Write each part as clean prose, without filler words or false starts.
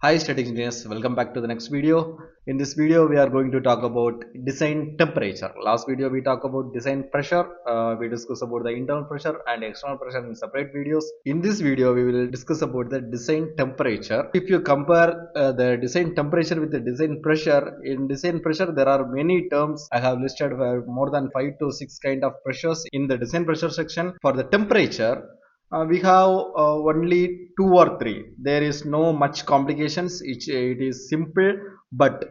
Hi static engineers, welcome back to the next video. In this video we are going to talk about design temperature. Last video we talked about design pressure. We discussed about the internal pressure and external pressure in separate videos. In this video we will discuss about the design temperature. If you compare the design temperature with the design pressure, in design pressure there are many terms. I have listed more than 5 to 6 kind of pressures in the design pressure section. For the temperature, we have only two or three. There is no much complications. It is simple, but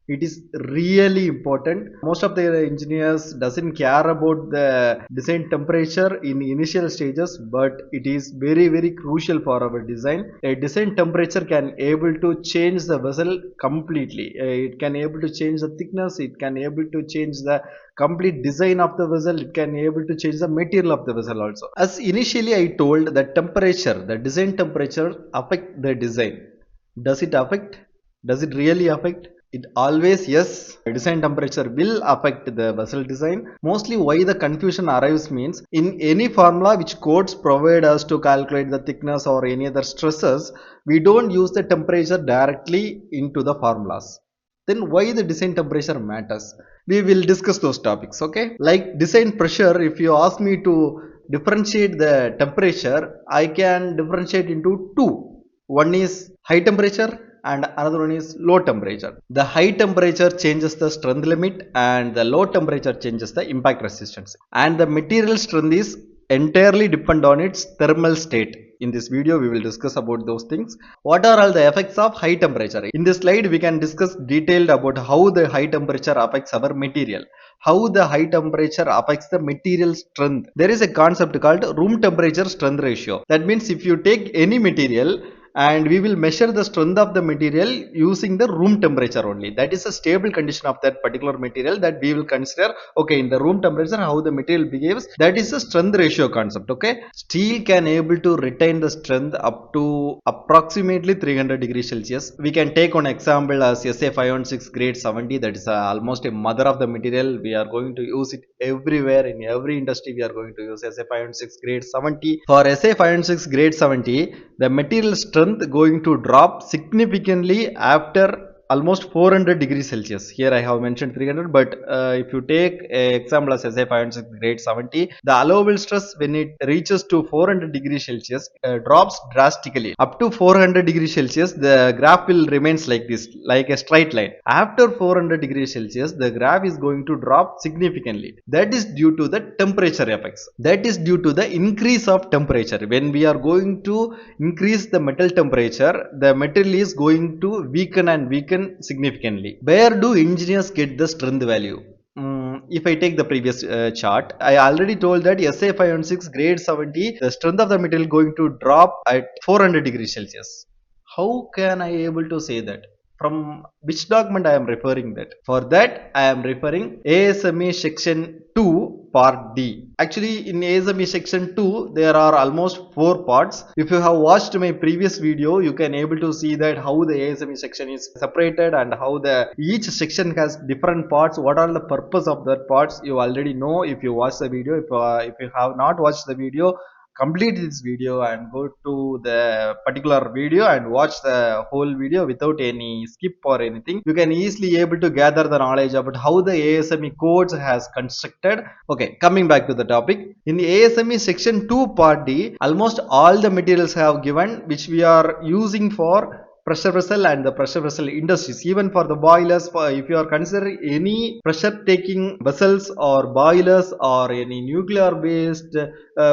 it is really important. Most of the engineers doesn't care about the design temperature in initial stages, but it is very crucial for our design. A design temperature can able to change the vessel completely. It can able to change the thickness. It can able to change the complete design of the vessel. It can able to change the material of the vessel also. As initially I told, the temperature, the design temperature affect the design. Does it affect? Does it really affect? It always, yes, design temperature will affect the vessel design. Mostly why the confusion arrives means, in any formula which codes provide us to calculate the thickness or any other stresses, we don't use the temperature directly into the formulas. Then why the design temperature matters? We will discuss those topics. Okay, like design pressure, if you ask me to differentiate the temperature, I can differentiate into two. One is high temperature and another one is low temperature. The high temperature changes the strength limit and the low temperature changes the impact resistance, and the material strength is entirely depend on its thermal state. In this video we will discuss about those things. What are all the effects of high temperature? In this slide we can discuss detailed about how the high temperature affects our material, how the high temperature affects the material strength. There is a concept called room temperature strength ratio. That means if you take any material and we will measure the strength of the material using the room temperature only. That is a stable condition of that particular material that we will consider. Okay, in the room temperature how the material behaves, that is a strength ratio concept. Okay, steel can able to retain the strength up to approximately 300 degrees Celsius. We can take one example as SA516 grade 70. That is almost a mother of the material. We are going to use it everywhere in every industry. We are going to use SA516 grade 70. For SA516 grade 70, the material strength going to drop significantly after almost 400 degrees Celsius. Here I have mentioned 300, but if you take a example as SA506 grade 70, the allowable stress when it reaches to 400 degrees Celsius drops drastically. Up to 400 degrees Celsius, the graph will remains like this, like a straight line. After 400 degrees Celsius, the graph is going to drop significantly. That is due to the temperature effects. That is due to the increase of temperature. When we are going to increase the metal temperature, the metal is going to weaken and weaken significantly. Where do engineers get the strength value? If I take the previous chart, I already told that SA516 grade 70, the strength of the material going to drop at 400 degrees Celsius. How can I able to say that? From which document I am referring that? For that I am referring ASME section 2 part D. Actually in ASME section 2 there are almost 4 parts. If you have watched my previous video, you can able to see that how the ASME section is separated and how the each section has different parts. What are the purpose of that parts you already know if you watch the video. If you have not watched the video, complete this video and go to the particular video and watch the whole video without any skip or anything. You can easily able to gather the knowledge about how the ASME codes has constructed. Okay, coming back to the topic, in the ASME section 2 part D, almost all the materials have given which we are using for pressure vessel and the pressure vessel industries. Even for the boilers, if you are considering any pressure taking vessels or boilers or any nuclear based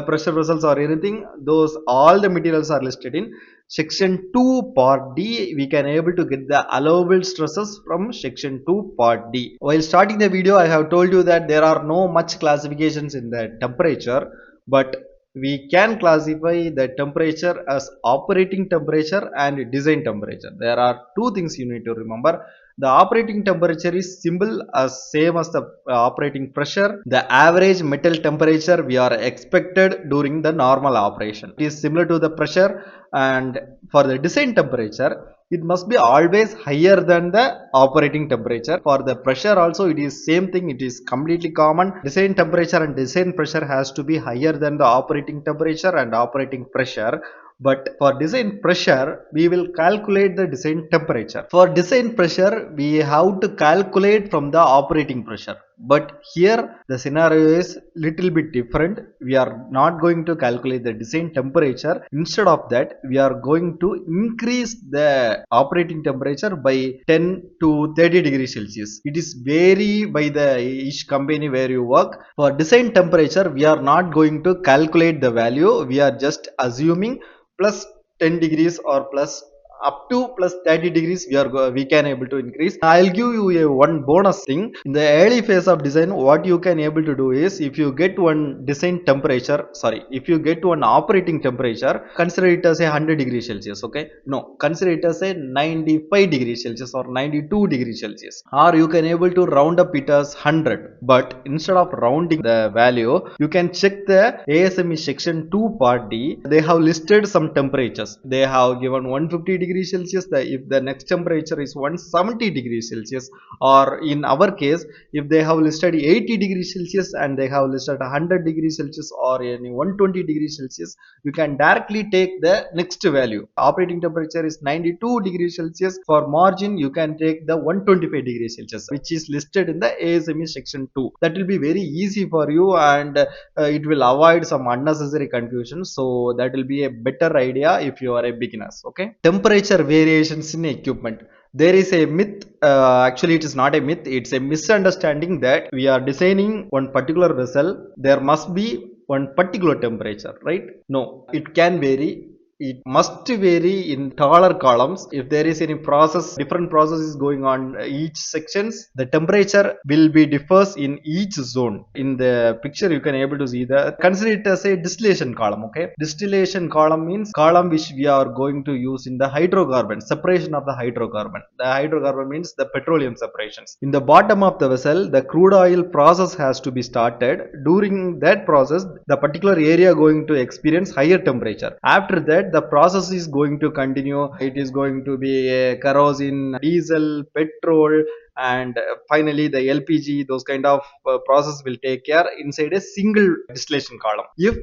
pressure vessels or anything, those all the materials are listed in section 2 part D. We can able to get the allowable stresses from section 2 part D. While starting the video I have told you that there are no much classifications in the temperature, but we can classify the temperature as operating temperature and design temperature. There are two things you need to remember. The operating temperature is simple as same as the operating pressure. The average metal temperature we are expected during the normal operation. It is similar to the pressure, and for the design temperature it must be always higher than the operating temperature. For the pressure also it is same thing, it is completely common. Design temperature and design pressure has to be higher than the operating temperature and operating pressure. But for design pressure, we will calculate the design temperature. For design pressure, we have to calculate from the operating pressure. But here the scenario is little bit different. We are not going to calculate the design temperature. Instead of that, we are going to increase the operating temperature by 10 to 30 degrees Celsius. It is vary by the each company where you work. For design temperature, we are not going to calculate the value. We are just assuming plus 10 degrees or plus up to plus 30 degrees we can able to increase. I'll give you a one bonus thing. In the early phase of design, what you can able to do is, if you get one design temperature, sorry, if you get one operating temperature, consider it as a 100 degrees Celsius. Okay, no, consider it as a 95 degrees Celsius or 92 degrees Celsius, or you can able to round up it as 100. But instead of rounding the value, you can check the ASME section 2 part D. They have listed some temperatures. They have given 150 degrees Celsius. If the next temperature is 170 degrees Celsius, or in our case, if they have listed 80 degrees Celsius and they have listed 100 degrees Celsius or any 120 degrees Celsius, you can directly take the next value. Operating temperature is 92 degrees Celsius. For margin, you can take the 125 degrees Celsius, which is listed in the ASME section 2. That will be very easy for you, and it will avoid some unnecessary confusion. So that will be a better idea if you are a beginners. Okay, temperature variations in equipment. There is a myth, actually it is not a myth, it's a misunderstanding that we are designing one particular vessel, there must be one particular temperature, right? No, it can vary. It must vary in taller columns. If there is any process, different processes going on each sections, the temperature will be differs in each zone. In the picture you can able to see the, consider it as a distillation column. Okay, distillation column means column which we are going to use in the hydrocarbon, separation of the hydrocarbon. The hydrocarbon means the petroleum separations. In the bottom of the vessel, the crude oil process has to be started. During that process, the particular area going to experience higher temperature. After that, the process is going to continue. It is going to be kerosene, diesel, petrol, and finally the LPG. Those kind of process will take care inside a single distillation column. If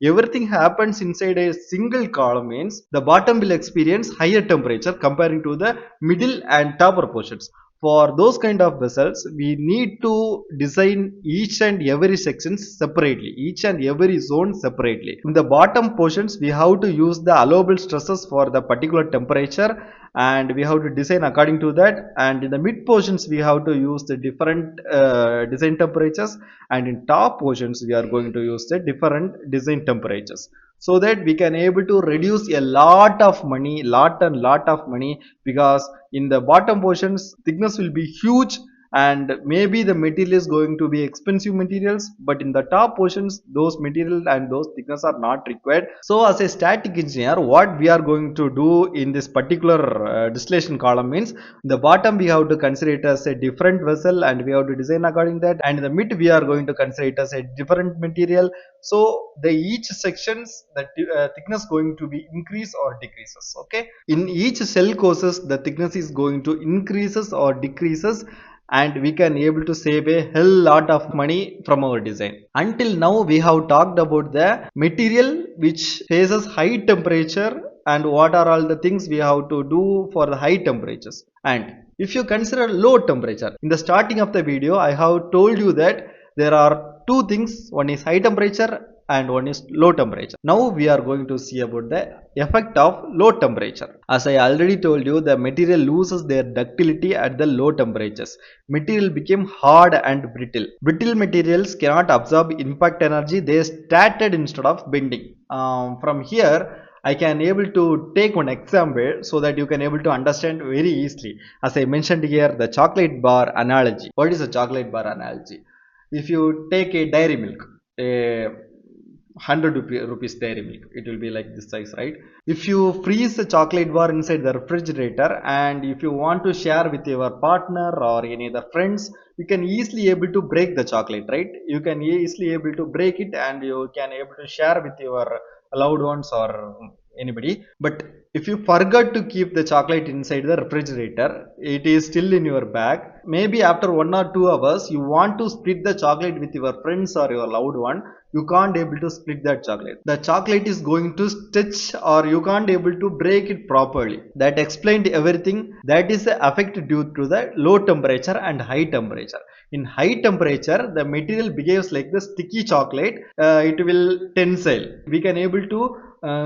everything happens inside a single column, means the bottom will experience higher temperature comparing to the middle and top portions. For those kind of vessels, we need to design each and every section separately, each and every zone separately. In the bottom portions, we have to use the allowable stresses for the particular temperature, and we have to design according to that. And in the mid portions, we have to use the different design temperatures, and in top portions we are going to use the different design temperatures, so that we can able to reduce a lot of money, lot of money, because in the bottom portions thickness will be huge, and maybe the material is going to be expensive materials, but in the top portions those material and those thickness are not required. So as a static engineer, what we are going to do in this particular distillation column means, the bottom we have to consider it as a different vessel and we have to design according that, and in the mid we are going to consider it as a different material. So the each sections, the thickness going to be increase or decreases. Okay, in each cell courses the thickness is going to increases or decreases, and we can able to save a hell lot of money from our design. Until now we have talked about the material which faces high temperature and what are all the things we have to do for the high temperatures. And if you consider low temperature, in the starting of the video I have told you that there are two things, one is high temperature and one is low temperature. Now we are going to see about the effect of low temperature. As I already told you, the material loses their ductility at the low temperatures. Material became hard and brittle. Brittle materials cannot absorb impact energy, they started instead of bending. From here I can able to take one example so that you can able to understand very easily. As I mentioned here, the chocolate bar analogy. What is a chocolate bar analogy? If you take a dairy milk, a 100 rupees dairy milk, it will be like this size, right? If you freeze the chocolate bar inside the refrigerator and if you want to share with your partner or any other friends, you can easily able to break the chocolate, right? You can easily able to break it and you can able to share with your loved ones or anybody. But if you forgot to keep the chocolate inside the refrigerator, it is still in your bag. Maybe after 1 or 2 hours you want to split the chocolate with your friends or your loved one, you can't able to split that chocolate. The chocolate is going to stitch, or you can't able to break it properly. That explained everything. That is the effect due to the low temperature and high temperature. In high temperature, the material behaves like the sticky chocolate. It will tensile. We can able to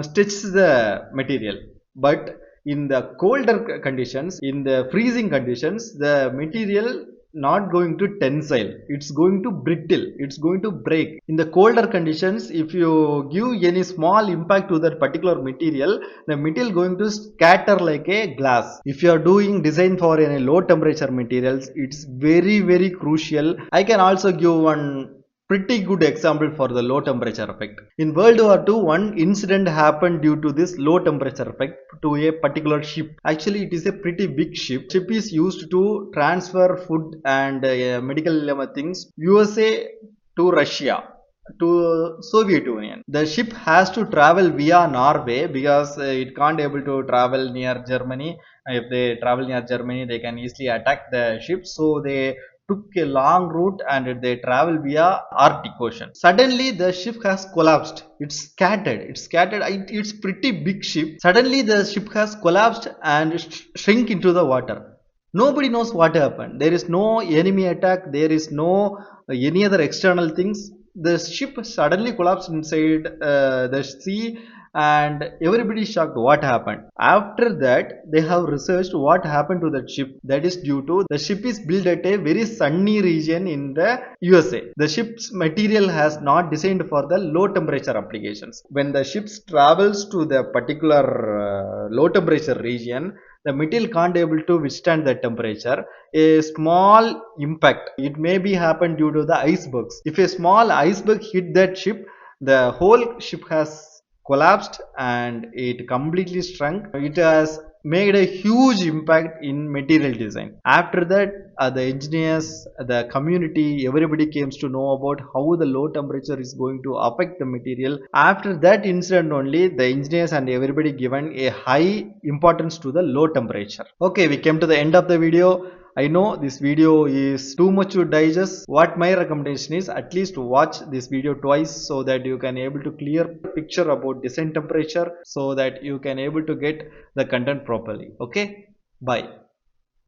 stitch the material. But in the colder conditions, in the freezing conditions, the material not going to tensile, it's going to brittle, it's going to break. In the colder conditions, if you give any small impact to that particular material, the material going to scatter like a glass. If you are doing design for any low temperature materials, it's very crucial. I can also give one pretty good example for the low temperature effect. In World War II, one incident happened due to this low temperature effect to a particular ship. Actually, it is a pretty big ship. Ship is used to transfer food and medical things USA to Russia, to Soviet Union. The ship has to travel via Norway because it can't able to travel near Germany. If they travel near Germany, they can easily attack the ship. So they took a long route and they travel via Arctic Ocean. Suddenly the ship has collapsed. It's scattered. It's scattered. It's pretty big ship. Suddenly the ship has collapsed and shrink into the water. Nobody knows what happened. There is no enemy attack. There is no any other external things. The ship suddenly collapsed inside the sea, and everybody is shocked what happened. After that, they have researched what happened to that ship. That is due to the ship is built at a very sunny region in the USA. The ship's material has not designed for the low temperature applications. When the ship travels to the particular low temperature region, the material can't able to withstand that temperature. A small impact, it may be happen due to the icebergs. If a small iceberg hit that ship, the whole ship has collapsed and it completely shrunk. It has made a huge impact in material design. After that, the engineers, the community, everybody came to know about how the low temperature is going to affect the material. After that incident only, the engineers and everybody given a high importance to the low temperature. Okay, we came to the end of the video. I know this video is too much to digest. What my recommendation is, at least watch this video twice so that you can able to clear picture about design temperature, so that you can able to get the content properly. Okay, bye.